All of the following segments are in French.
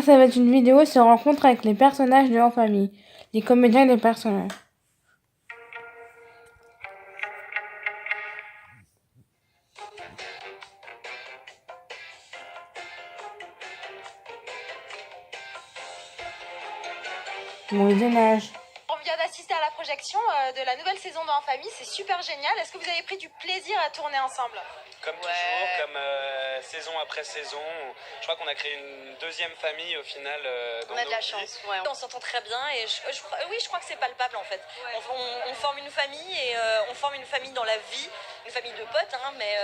Ça va être une vidéo sur rencontre avec les personnages de En Famille, les comédiens et les personnages. Bon visionnage. On vient d'assister à la projection de la nouvelle saison d'En Famille, c'est super génial. Est-ce que vous avez pris du plaisir à tourner ensemble? Comme toujours, comme saison après saison, je crois qu'on a créé une deuxième famille au final. Dans On a de la vies. chance, ouais. On s'entend très bien et oui, je crois que c'est palpable en fait. Ouais. On forme une famille et on forme une famille dans la vie, une famille de potes, hein, mais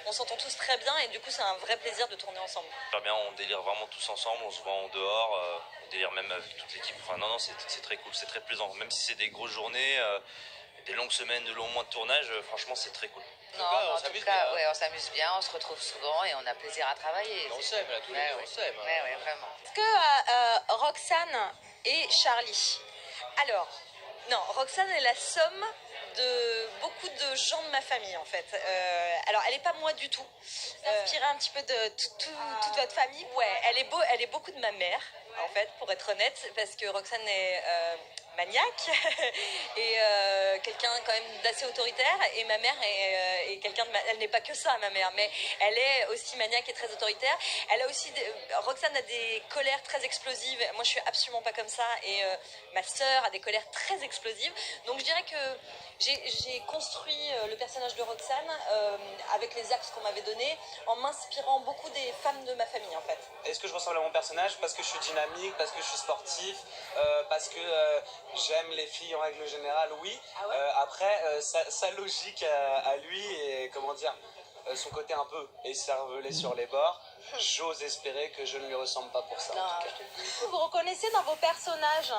on s'entend tous très bien et du coup c'est un vrai plaisir de tourner ensemble. Super bien, on délire vraiment tous ensemble, on se voit en dehors, on délire même avec toute l'équipe. Enfin non, c'est très cool, c'est très plaisant. Même si c'est des grosses journées, des longues semaines, de longs mois de tournage, franchement c'est très cool. Non, en tout cas, ouais, on s'amuse bien, on se retrouve souvent et on a plaisir à travailler. On s'aime là, tous les jours, on s'aime. Ouais, vraiment. Est-ce que Roxane et Charlie, alors, non, Roxane est la somme de beaucoup de gens de ma famille en fait. Alors elle est pas moi du tout. Inspirée un petit peu de toute votre famille. Ouais, elle est beaucoup de ma mère en fait, pour être honnête, parce que Roxane est maniaque et quelqu'un quand même d'assez autoritaire et ma mère est quelqu'un de elle n'est pas que ça ma mère, mais elle est aussi maniaque et très autoritaire. Elle a aussi Roxane a des colères très explosives. Moi je suis absolument pas comme ça et ma sœur a des colères très explosives. Donc je dirais que j'ai construit le personnage de Roxane avec les axes qu'on m'avait donnés en m'inspirant beaucoup des femmes de ma famille en fait. Est-ce que je ressemble à mon personnage parce que je suis dynamique, parce que je suis sportif, parce que j'aime les filles en règle générale? Oui. Ah ouais. Après, sa logique à lui et comment dire, son côté un peu écervelé sur les bords, j'ose espérer que je ne lui ressemble pas pour ça. Non, en tout cas. vous reconnaissez dans vos personnages?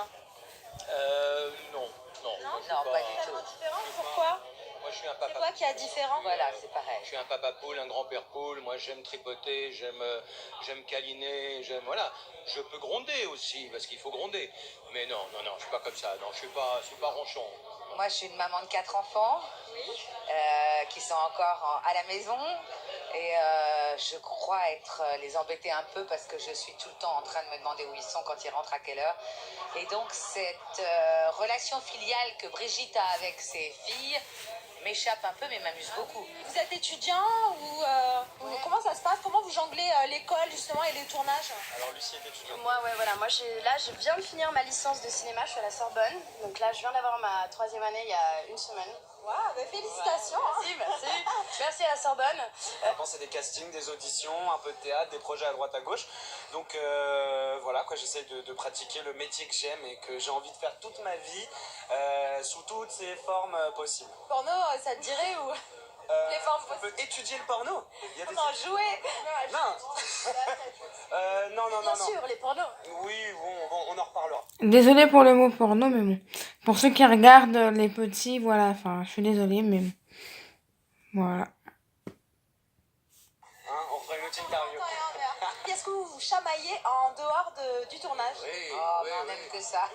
Non. Non, pas du tout. Différent, pourquoi? Moi, je suis un C'est papa. quoi qui est différent? Voilà, c'est pareil. Je suis un papa poule, un grand-père poule. Moi, j'aime tripoter, j'aime câliner, j'aime voilà. Je peux gronder aussi parce qu'il faut gronder. Mais non, je suis pas comme ça. Non, je suis pas ronchon. Moi, je suis une maman de 4 enfants qui sont encore à la maison et je crois les embêter un peu parce que je suis tout le temps en train de me demander où ils sont, quand ils rentrent, à quelle heure. Et donc, cette relation filiale que Brigitte a avec ses filles m'échappe un peu mais m'amuse beaucoup. Vous êtes étudiant ou comment ça se passe? Comment vous jonglez l'école justement et les tournages? Alors, Lucie est étudiante. Moi, ouais, voilà. Moi, je viens de finir ma licence de cinéma. Je suis à la Sorbonne. Donc là, je viens d'avoir ma 3e année il y a une semaine. Waouh, bah, félicitations. Ouais, merci. Merci à la Sorbonne. Avant, c'est des castings, des auditions, un peu de théâtre, des projets à droite à gauche. Donc voilà, quoi, j'essaie de pratiquer le métier que j'aime et que j'ai envie de faire toute ma vie sous toutes ses formes possibles. Porno, ça te dirait ou les formes On peut étudier le porno. Il y a des... non, jouer? Non. Bien sûr, les pornos. Oui, bon, on en reparlera. Désolée pour le mot porno, mais bon. Pour ceux qui regardent les petits, voilà, enfin, je suis désolée, mais bon. Voilà. On fera une autre interview. Est-ce que vous vous chamaillez en dehors du tournage? Oui, On n'aime que ça.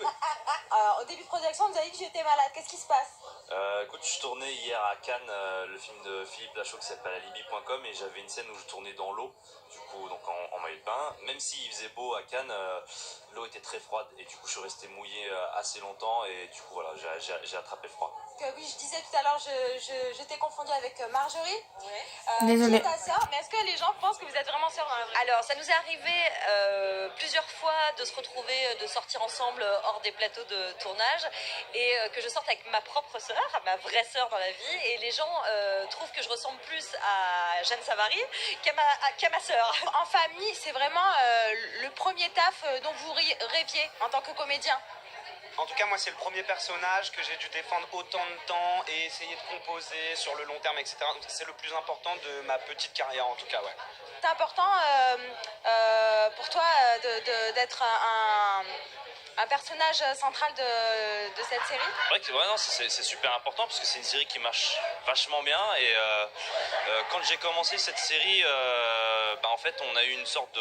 Au début de projection, on nous a dit que j'étais malade. Qu'est-ce qui se passe? Écoute, je tournais hier à Cannes le film de Philippe Lachaud qui s'appelle alibi.com et j'avais une scène où je tournais dans l'eau, du coup donc en maillot de bain. Même s'il faisait beau à Cannes, l'eau était très froide et du coup je suis resté mouillé assez longtemps et du coup voilà, j'ai attrapé froid. Oui, je disais tout à l'heure, je t'ai confondu avec Marjorie. Désolée. Qui est ta sœur, mais est-ce que les gens pensent que vous êtes vraiment sœurs dans la vraie vie? Alors, ça nous est arrivé plusieurs fois de se retrouver, de sortir ensemble hors des plateaux de tournage et que je sorte avec ma propre sœur, ma vraie sœur dans la vie, et les gens trouvent que je ressemble plus à Jeanne Savary qu'à ma sœur. En famille, c'est vraiment le premier taf dont vous rêviez en tant que comédien. En tout cas, moi, c'est le premier personnage que j'ai dû défendre autant de temps et essayer de composer sur le long terme, etc. Donc, c'est le plus important de ma petite carrière, en tout cas, ouais. C'est important pour toi d'être un personnage central de cette série? C'est vrai que ouais, non, c'est super important parce que c'est une série qui marche vachement bien et quand j'ai commencé cette série, en fait on a eu une sorte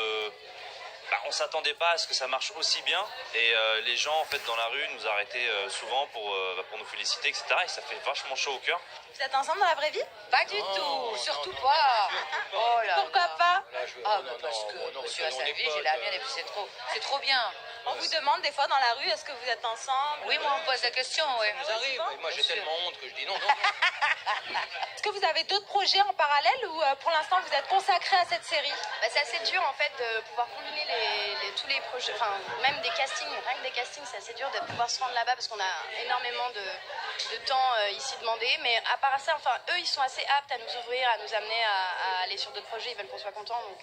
On s'attendait pas à ce que ça marche aussi bien et les gens en fait dans la rue nous arrêtaient souvent pour nous féliciter, etc. Et ça fait vachement chaud au cœur. Vous êtes ensemble dans la vraie vie? Pas du tout, surtout pas. Oh là Pourquoi là. pas? Parce que monsieur a sa vie, j'ai la mienne et puis c'est trop bien. On vous demande des fois dans la rue, est-ce que vous êtes ensemble? Oui, moi on me pose la question, oui. Ça arrive, mais moi j'ai Bien sûr. tellement honte que je dis non. Est-ce que vous avez d'autres projets en parallèle ou pour l'instant vous êtes consacré à cette série? C'est assez dur en fait de pouvoir combiner tous les projets, enfin même des castings, rien que des castings, c'est assez dur de pouvoir se rendre là-bas parce qu'on a énormément de temps ici demandé. Mais à part ça, enfin eux ils sont assez aptes à nous ouvrir, à nous amener à aller sur d'autres projets, ils veulent qu'on soit contents. Donc,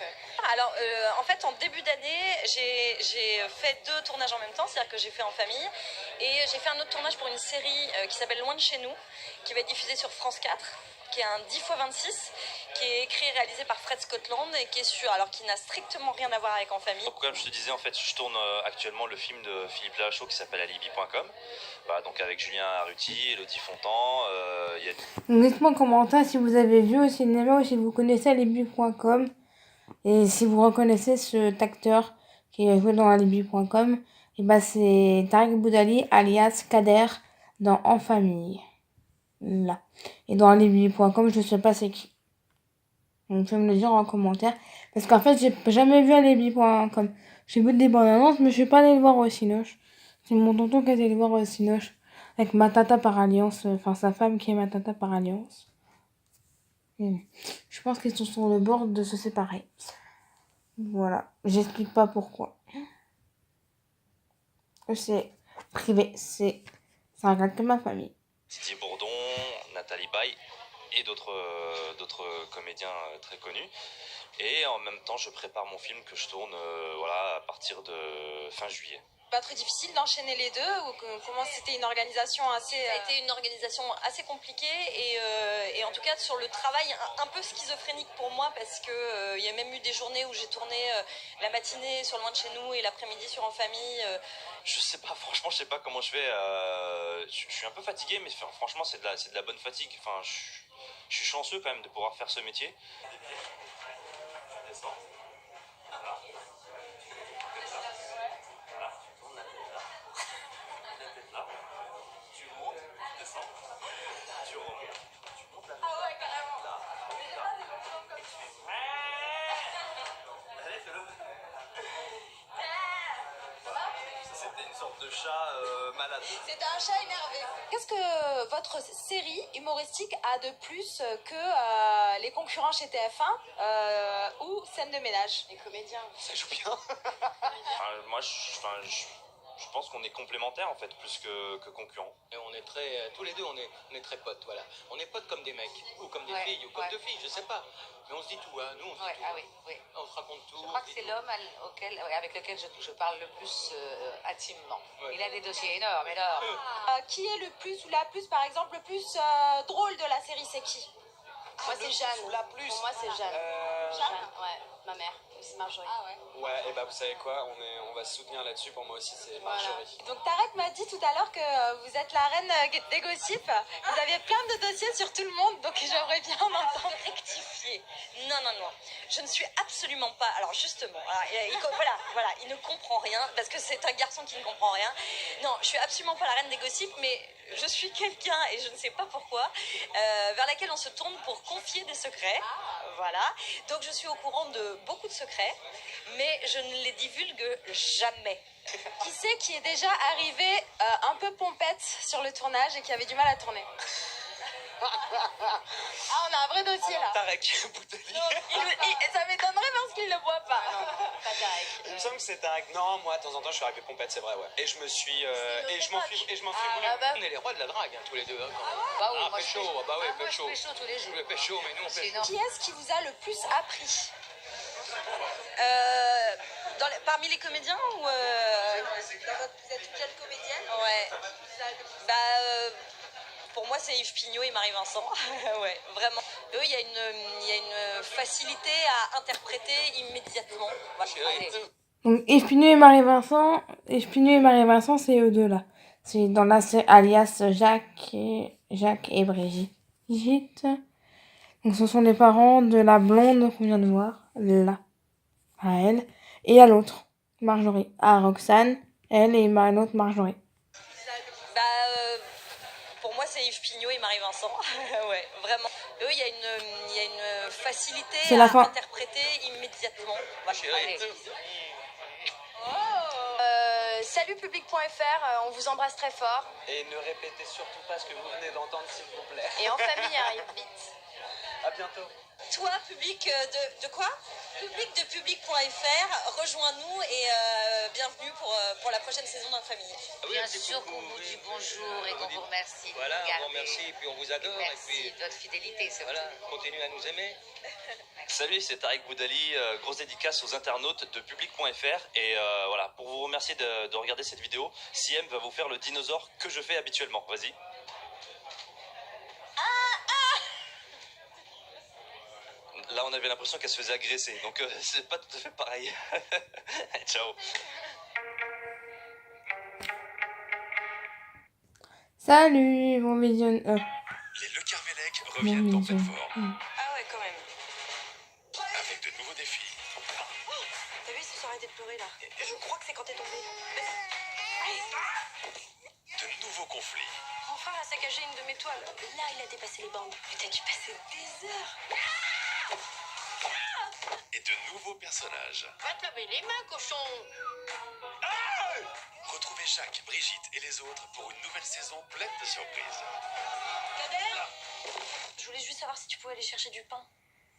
Alors en fait en début d'année j'ai fait 2 tournages en même temps, c'est-à-dire que j'ai fait en famille et j'ai fait un autre tournage pour une série qui s'appelle Loin de chez nous, qui va être diffusée sur France 4, qui est un 10x26, qui est écrit et réalisé par Fred Scotland et qui est qui n'a strictement rien à voir avec En Famille. Donc, comme je te disais, en fait, je tourne actuellement le film de Philippe Lachaud qui s'appelle Alibi.com. Donc avec Julien Arruti, Elodie Fontan. Donc dites-moi en commentaire si vous avez vu au cinéma ou si vous connaissez Alibi.com et si vous reconnaissez cet acteur qui a joué dans Alibi.com. Et c'est Tarek Boudali alias Kader dans En Famille. Là. Et dans Alibi.com, je sais pas c'est qui. Donc, vous pouvez me le dire en commentaire. Parce qu'en fait, j'ai jamais vu Alibi.com. J'ai vu des bandes annonces, mais je suis pas allée le voir au Cinoche. C'est mon tonton qui est allé le voir au Cinoche. Avec ma tata par alliance. Enfin, sa femme qui est ma tata par alliance. Je pense qu'ils sont sur le bord de se séparer. Voilà. J'explique pas pourquoi. C'est privé. Ça regarde que ma famille. Didier Bourdon, Nathalie Baye et d'autres comédiens très connus. Et en même temps, je prépare mon film que je tourne à partir de fin juillet. Pas très difficile d'enchaîner les deux ou comment c'était une organisation assez... Ça a été une organisation assez compliquée et en tout cas sur le travail un peu schizophrénique pour moi parce que y a même eu des journées où j'ai tourné la matinée sur Loin de chez nous et l'après-midi sur En Famille. Je sais pas, franchement, je sais pas comment je fais. Je suis un peu fatigué, mais franchement, c'est de la bonne fatigue. Enfin, je suis chanceux quand même de pouvoir faire ce métier. C'était une sorte de chat malade. C'était un chat énervé. Qu'est-ce que votre série humoristique a de plus que les concurrents chez TF1 ou Scène de ménage? les comédiens. Ça joue bien. Moi, je pense qu'on est complémentaires en fait, plus que concurrents. Et on est tous les deux, on est très potes, voilà. On est potes comme des mecs, ou comme des Ouais, filles, ou comme ouais. deux filles, je sais pas. Mais on se dit tout, hein. Nous on se dit Ouais, tout. ah oui. On se raconte tout. Je crois on que se c'est dit l'homme avec lequel je parle le plus intimement. Ouais. Il a des dossiers énormes. Qui est le plus ou la plus, par exemple, le plus drôle de la série, c'est qui? Moi c'est Jeanne. La plus. Pour moi c'est Jeanne. Jeanne, ouais, ma mère. C'est Marjorie. Ah ouais. Ouais, et vous savez quoi, on va se soutenir là-dessus, pour moi aussi c'est Marjorie. Donc Tarek m'a dit tout à l'heure que vous êtes la reine des gossips. Vous aviez plein de dossiers sur tout le monde, donc j'aimerais bien en entendre. Rectifier. Non. Je ne suis absolument pas. Alors justement, voilà, il ne comprend rien parce que c'est un garçon qui ne comprend rien. Non, je suis absolument pas la reine des gossips, mais je suis quelqu'un et je ne sais pas pourquoi vers laquelle on se tourne pour confier des secrets. Voilà. Donc je suis au courant de beaucoup de secrets, mais je ne les divulgue jamais. Qui c'est qui est déjà arrivé un peu pompette sur le tournage et qui avait du mal à tourner? Ah, on a un vrai dossier là. Tarek Boudali. Ça m'étonnerait parce qu'il ne boit pas. Non, pas Tarek. Il me semble que c'est Tarek. Non, moi de temps en temps je suis arrivé pompette, c'est vrai, ouais. Et je me suis. Et je m'en suis voulu. Ah bah, On est les rois de la drague, hein, tous les deux. Hein, quand même. bah oui, Ah, moi pécho, je fais- bah ouais, moi, pécho. je fais chaud tous les jours. Le pécho, mais nous on fait Sinon- Qui est-ce qui vous a le plus appris? Parmi les comédiens ou Vous êtes une jeune comédienne? ouais. Pour moi, c'est Yves Pignot et Marie-Vincent. Ouais, vraiment. Eux, il y a une facilité à interpréter immédiatement. Voilà. Allez. Donc Espineux et Marie-Vincent, c'est eux deux là. C'est dans la série alias Jacques et Brigitte. Donc ce sont les parents de la blonde qu'on vient de voir, là, à elle, et à l'autre. Marjorie. Ah, Roxane, elle et ma autre Marjorie. Bah, pour moi, c'est Yves Pignot et Marie-Vincent. Ouais, vraiment. Eux, il y a une facilité C'est la à fin. interpréter immédiatement. Voilà. Chérie. Salut public.fr, on vous embrasse très fort. Et ne répétez surtout pas ce que vous venez d'entendre, s'il vous plaît. Et en famille arrive vite. À bientôt. Toi, public de quoi? Public de public.fr, rejoins-nous et bienvenue pour la prochaine saison d'En Famille. Ah oui, Bien un petit sûr coucou, qu'on vous oui. dit bonjour et On qu'on dit- vous remercie. de Voilà, nous on vous garder. remercie et puis on vous adore. Merci et puis de votre fidélité. surtout. voilà, continuez à nous aimer. Salut, c'est Tarek Boudali, grosse dédicace aux internautes de public.fr et voilà, pour vous remercier de regarder cette vidéo, Siem va vous faire le dinosaure que je fais habituellement, vas-y. Là on avait l'impression qu'elle se faisait agresser, donc c'est pas tout à fait pareil. Ciao. Salut, bon vision. Les Le Carmélec Bon reviennent en vision. pleine forme Ah ouais, quand même. avec de nouveaux défis, T'as vu, ils se sont arrêtés de pleurer là. Je crois que c'est quand t'es tombé. de nouveaux conflits Mon frère a saccagé une de mes toiles. Là, il a dépassé les bornes. Mais t'as dû passer des heures. et de nouveaux personnages. Va te laver les mains, cochon. Retrouvez Jacques, Brigitte et les autres pour une nouvelle saison pleine de surprises. Kader, je voulais juste savoir si tu pouvais aller chercher du pain.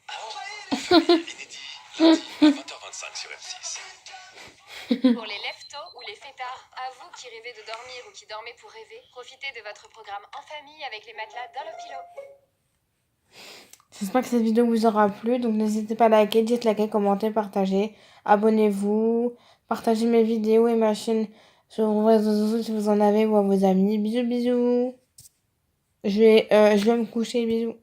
Famille inédit, lundi à 20h25 sur M6. Pour les leftos ou les fêtards, à vous qui rêvez de dormir ou qui dormez pour rêver, profitez de votre programme en famille avec les matelas dans le pilot. J'espère que cette vidéo vous aura plu. Donc n'hésitez pas à liker, dites, liker, commenter, partager. Abonnez-vous. Partagez mes vidéos et ma chaîne sur vos réseaux sociaux si vous en avez ou à vos amis. Bisous, bisous. Je vais me coucher. Bisous.